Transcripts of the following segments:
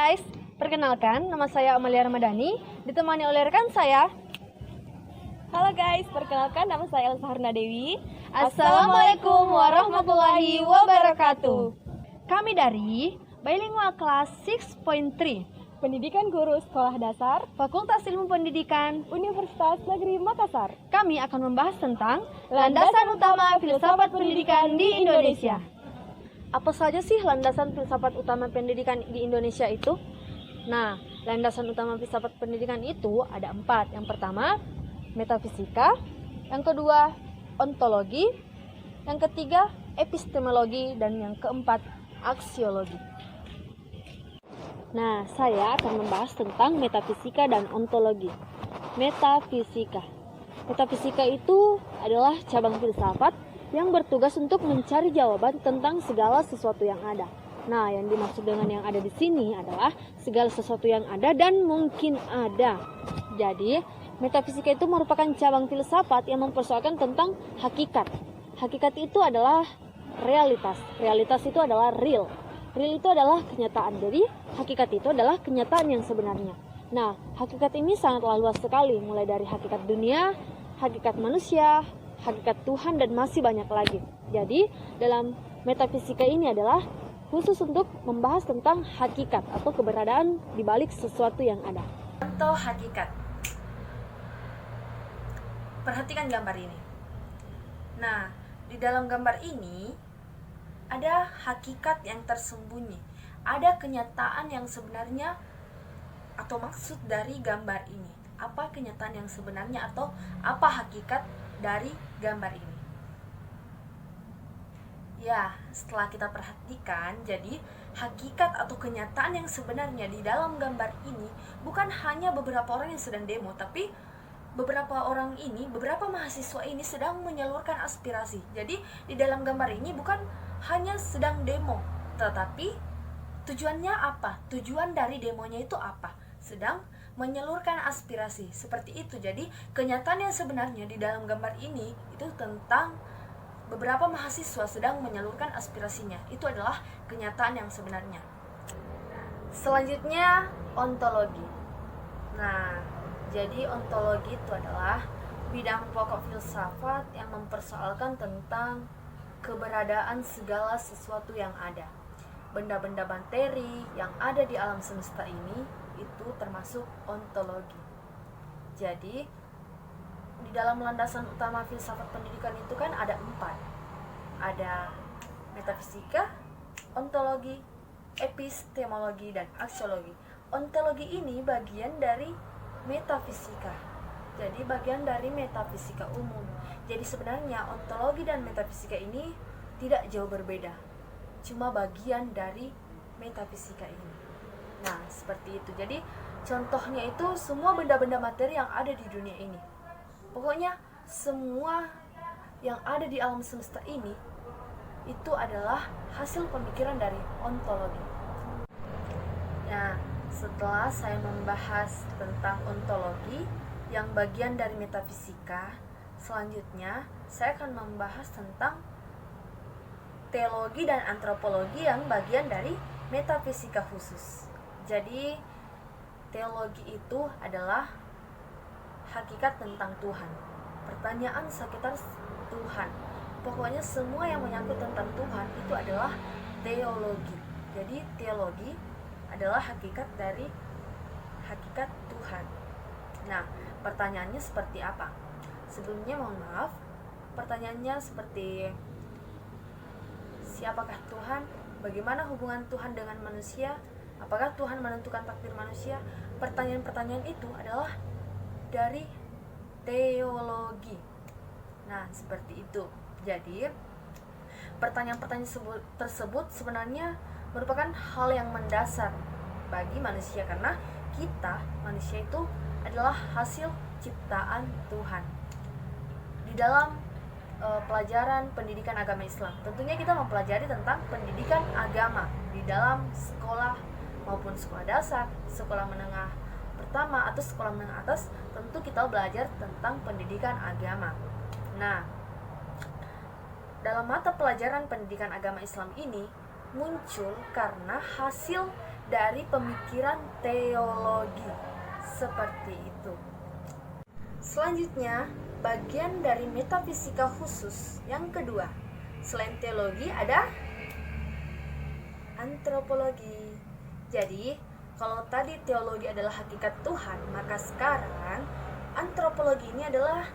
guys, perkenalkan nama saya Amalia Ramadhani, ditemani oleh rekan saya. Halo guys, perkenalkan nama saya Elsa Haruna Dewi. Assalamualaikum warahmatullahi wabarakatuh. Kami dari Bilingual Class 6.3 Pendidikan Guru Sekolah Dasar Fakultas Ilmu Pendidikan Universitas Negeri Makassar. Kami akan membahas tentang landasan utama filsafat pendidikan di Indonesia. Apa saja sih landasan filsafat utama pendidikan di Indonesia itu? Nah, landasan utama filsafat pendidikan itu ada 4. Yang pertama, metafisika. Yang kedua, ontologi. Yang ketiga, epistemologi. Dan yang keempat, aksiologi. Nah, saya akan membahas tentang metafisika dan ontologi. Metafisika. Metafisika itu adalah cabang filsafat yang bertugas untuk mencari jawaban tentang segala sesuatu yang ada. Nah, yang dimaksud dengan yang ada di sini adalah segala sesuatu yang ada dan mungkin ada. Jadi, metafisika itu merupakan cabang filsafat yang mempersoalkan tentang hakikat. Hakikat itu adalah realitas. Realitas itu adalah real. Real itu adalah kenyataan. Jadi, hakikat itu adalah kenyataan yang sebenarnya. Nah, hakikat ini sangatlah luas sekali, mulai dari hakikat dunia, hakikat manusia, hakikat Tuhan, dan masih banyak lagi. Jadi, dalam metafisika ini adalah khusus untuk membahas tentang hakikat atau keberadaan di balik sesuatu yang ada. Contoh hakikat. Perhatikan gambar ini. Nah, di dalam gambar ini ada hakikat yang tersembunyi, ada kenyataan yang sebenarnya atau maksud dari gambar ini. Apa kenyataan yang sebenarnya atau apa hakikat dari gambar ini? Ya, setelah kita perhatikan, jadi hakikat atau kenyataan yang sebenarnya di dalam gambar ini bukan hanya beberapa orang yang sedang demo, tapi beberapa mahasiswa ini sedang menyalurkan aspirasi. Jadi di dalam gambar ini bukan hanya sedang demo, tetapi tujuannya apa? Tujuan dari demonya itu apa? Sedang menyalurkan aspirasi, seperti itu. Jadi kenyataan yang sebenarnya di dalam gambar ini itu tentang beberapa mahasiswa sedang menyalurkan aspirasinya. Itu adalah kenyataan yang sebenarnya. Selanjutnya, ontologi. Nah, jadi ontologi itu adalah bidang pokok filsafat yang mempersoalkan tentang keberadaan segala sesuatu yang ada. Benda-benda materi yang ada di alam semesta ini itu termasuk ontologi. Jadi di dalam landasan utama filsafat pendidikan itu kan ada 4. Ada metafisika, ontologi, epistemologi, dan aksiologi. Ontologi ini bagian dari metafisika. Jadi bagian dari metafisika umum. Jadi sebenarnya ontologi dan metafisika ini tidak jauh berbeda, cuma bagian dari metafisika ini. Nah, seperti itu. Jadi contohnya itu semua benda-benda materi yang ada di dunia ini. Pokoknya semua yang ada di alam semesta ini itu adalah hasil pemikiran dari ontologi. Nah, setelah saya membahas tentang ontologi yang bagian dari metafisika, selanjutnya saya akan membahas tentang teologi dan antropologi yang bagian dari metafisika khusus. Jadi teologi itu adalah hakikat tentang Tuhan, pertanyaan sekitar Tuhan. Pokoknya semua yang menyangkut tentang Tuhan itu adalah teologi. Jadi teologi adalah hakikat dari hakikat Tuhan. Nah, pertanyaannya seperti apa? Sebelumnya mohon maaf, pertanyaannya seperti siapakah Tuhan? Bagaimana hubungan Tuhan dengan manusia? Apakah Tuhan menentukan takdir manusia? Pertanyaan-pertanyaan itu adalah dari teologi. Nah, seperti itu. Jadi, pertanyaan-pertanyaan tersebut sebenarnya merupakan hal yang mendasar bagi manusia, karena kita, manusia itu adalah hasil ciptaan Tuhan. Di dalam pelajaran pendidikan agama Islam, tentunya kita mempelajari tentang pendidikan agama di dalam sekolah maupun sekolah dasar, sekolah menengah pertama atau sekolah menengah atas. Tentu kita belajar tentang pendidikan agama. Nah, dalam mata pelajaran pendidikan agama Islam ini muncul karena hasil dari pemikiran teologi. Seperti itu. Selanjutnya, bagian dari metafisika khusus yang kedua. Selain teologi ada antropologi. Jadi, kalau tadi teologi adalah hakikat Tuhan, maka sekarang antropologi ini adalah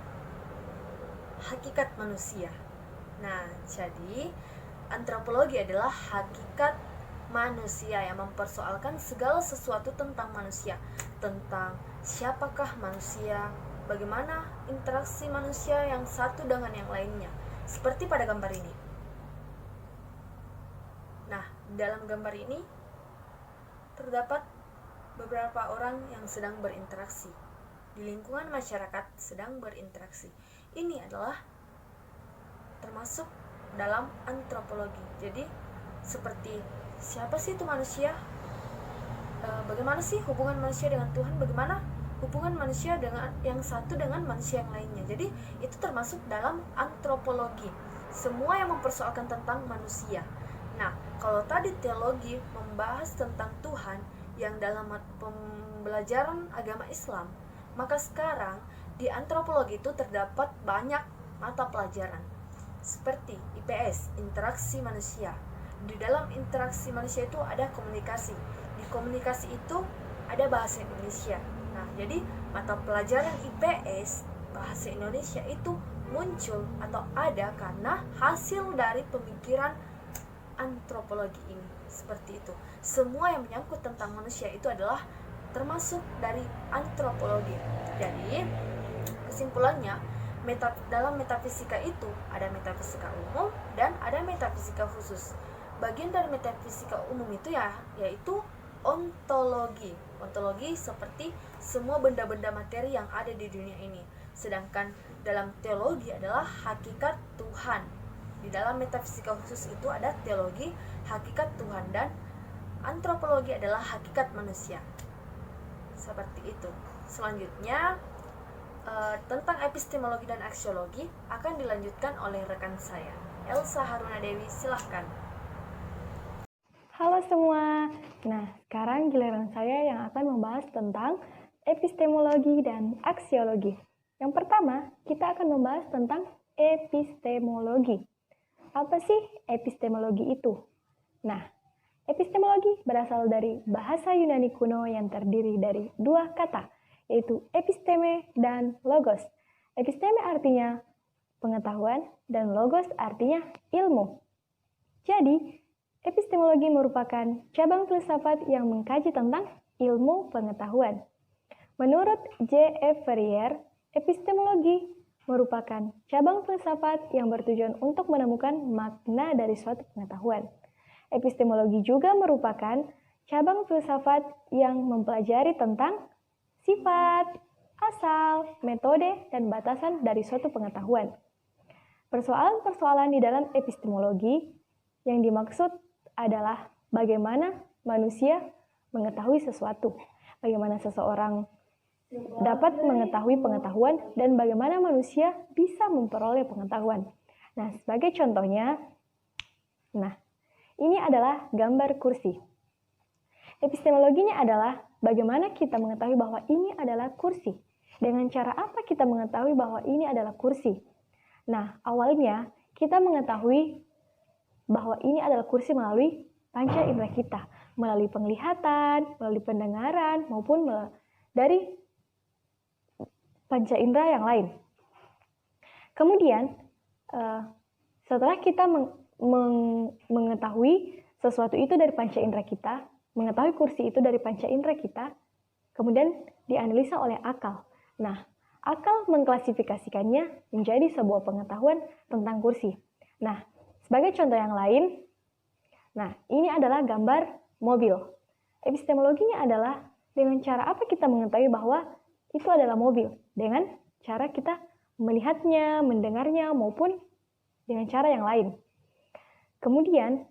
hakikat manusia. Nah, jadi antropologi adalah hakikat manusia yang mempersoalkan segala sesuatu tentang manusia, tentang siapakah manusia, bagaimana interaksi manusia yang satu dengan yang lainnya, seperti pada gambar ini. Nah, dalam gambar ini terdapat beberapa orang yang sedang berinteraksi di lingkungan masyarakat, sedang berinteraksi. Ini adalah termasuk dalam antropologi. Jadi seperti siapa sih itu manusia, bagaimana sih hubungan manusia dengan Tuhan, bagaimana hubungan manusia dengan yang satu dengan manusia yang lainnya. Jadi itu termasuk dalam antropologi, semua yang mempersoalkan tentang manusia. Nah, kalau tadi teologi membahas tentang Tuhan yang dalam pembelajaran agama Islam, maka sekarang di antropologi itu terdapat banyak mata pelajaran seperti IPS, interaksi manusia. Di dalam interaksi manusia itu ada komunikasi. Di komunikasi itu ada bahasa Indonesia. Nah, jadi mata pelajaran IPS, bahasa Indonesia itu muncul atau ada karena hasil dari pemikiran antropologi ini. Seperti itu. Semua yang menyangkut tentang manusia itu adalah termasuk dari antropologi. Jadi, kesimpulannya, dalam metafisika itu ada metafisika umum dan ada metafisika khusus. Bagian dari metafisika umum itu yaitu ontologi. Ontologi seperti semua benda-benda materi yang ada di dunia ini. Sedangkan dalam teologi adalah hakikat Tuhan. Di dalam metafisika khusus itu ada teologi, hakikat Tuhan, dan antropologi adalah hakikat manusia. Seperti itu. Selanjutnya tentang epistemologi dan aksiologi akan dilanjutkan oleh rekan saya, Elsa Haruna Dewi. Silahkan. Halo semua. Nah, sekarang giliran saya yang akan membahas tentang epistemologi dan aksiologi. Yang pertama, kita akan membahas tentang epistemologi. Apa sih epistemologi itu? Nah, epistemologi berasal dari bahasa Yunani kuno yang terdiri dari dua kata, yaitu episteme dan logos. Episteme artinya pengetahuan dan logos artinya ilmu. Jadi, epistemologi merupakan cabang filsafat yang mengkaji tentang ilmu pengetahuan. Menurut J.F. Ferrier, epistemologi merupakan cabang filsafat yang bertujuan untuk menemukan makna dari suatu pengetahuan. Epistemologi juga merupakan cabang filsafat yang mempelajari tentang sifat, asal, metode, dan batasan dari suatu pengetahuan. Persoalan-persoalan di dalam epistemologi yang dimaksud adalah bagaimana manusia mengetahui sesuatu, bagaimana seseorang dapat mengetahui pengetahuan, dan bagaimana manusia bisa memperoleh pengetahuan. Nah, sebagai contohnya, ini adalah gambar kursi. Epistemologinya adalah bagaimana kita mengetahui bahwa ini adalah kursi. Dengan cara apa kita mengetahui bahwa ini adalah kursi? Nah, awalnya kita mengetahui bahwa ini adalah kursi melalui panca indera kita, melalui penglihatan, melalui pendengaran, maupun dari panca indera yang lain. Kemudian, setelah kita mengetahui sesuatu itu dari panca indera kita, mengetahui kursi itu dari panca indera kita, kemudian dianalisa oleh akal. Nah, akal mengklasifikasikannya menjadi sebuah pengetahuan tentang kursi. Nah, sebagai contoh yang lain, ini adalah gambar mobil. Epistemologinya adalah dengan cara apa kita mengetahui bahwa itu adalah mobil? Dengan cara kita melihatnya, mendengarnya, maupun dengan cara yang lain. Kemudian,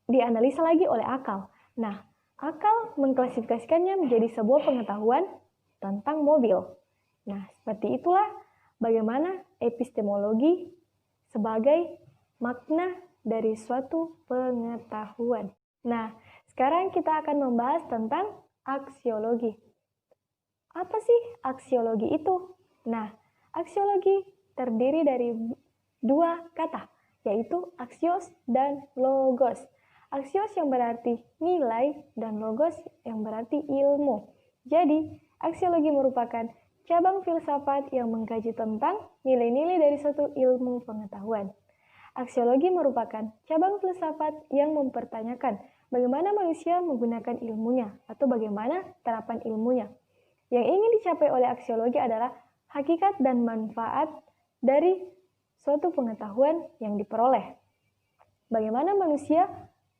dianalisa lagi oleh akal. Nah, akal mengklasifikasikannya menjadi sebuah pengetahuan tentang mobil. Nah, seperti itulah bagaimana epistemologi sebagai makna dari suatu pengetahuan. Nah, sekarang kita akan membahas tentang aksiologi. Apa sih aksiologi itu? Nah, aksiologi terdiri dari dua kata, yaitu aksios dan logos. Aksios yang berarti nilai dan logos yang berarti ilmu. Jadi, aksiologi merupakan cabang filsafat yang mengkaji tentang nilai-nilai dari suatu ilmu pengetahuan. Aksiologi merupakan cabang filsafat yang mempertanyakan bagaimana manusia menggunakan ilmunya atau bagaimana terapan ilmunya. Yang ingin dicapai oleh aksiologi adalah hakikat dan manfaat dari suatu pengetahuan yang diperoleh. Bagaimana manusia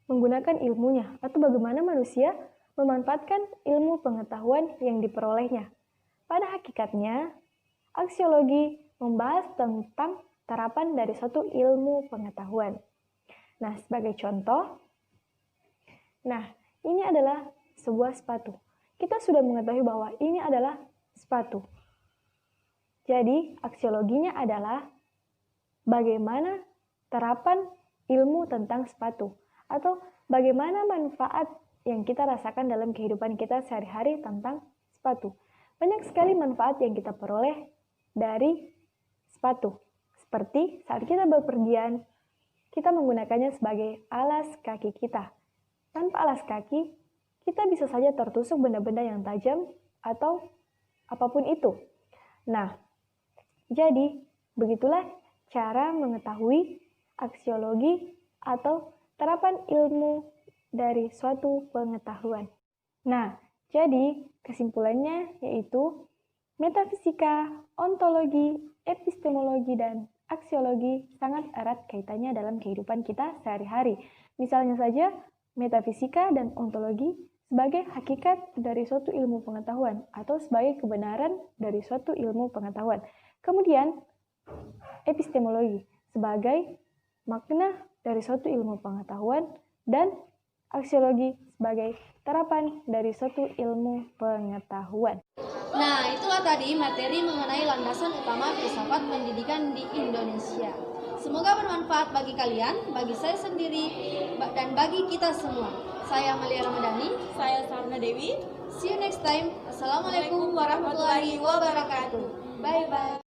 menggunakan ilmunya atau bagaimana manusia memanfaatkan ilmu pengetahuan yang diperolehnya. Pada hakikatnya, aksiologi membahas tentang terapan dari suatu ilmu pengetahuan. Nah, sebagai contoh, ini adalah sebuah sepatu. Kita sudah mengetahui bahwa ini adalah sepatu. Jadi, aksiologinya adalah bagaimana terapan ilmu tentang sepatu atau bagaimana manfaat yang kita rasakan dalam kehidupan kita sehari-hari tentang sepatu. Banyak sekali manfaat yang kita peroleh dari sepatu. Seperti saat kita bepergian, kita menggunakannya sebagai alas kaki kita. Tanpa alas kaki, kita bisa saja tertusuk benda-benda yang tajam atau apapun itu. Nah, jadi begitulah cara mengetahui aksiologi atau terapan ilmu dari suatu pengetahuan. Nah, jadi kesimpulannya yaitu metafisika, ontologi, epistemologi, dan aksiologi sangat erat kaitannya dalam kehidupan kita sehari-hari. Misalnya saja, metafisika dan ontologi sebagai hakikat dari suatu ilmu pengetahuan atau sebagai kebenaran dari suatu ilmu pengetahuan. Kemudian, epistemologi sebagai makna dari suatu ilmu pengetahuan dan aksiologi sebagai terapan dari suatu ilmu pengetahuan. Nah, itulah tadi materi mengenai landasan utama filsafat pendidikan di Indonesia. Semoga bermanfaat bagi kalian, bagi saya sendiri, dan bagi kita semua. Saya Amalia Ramadhani. Saya Sarna Dewi. See you next time. Assalamualaikum warahmatullahi wabarakatuh. Bye-bye.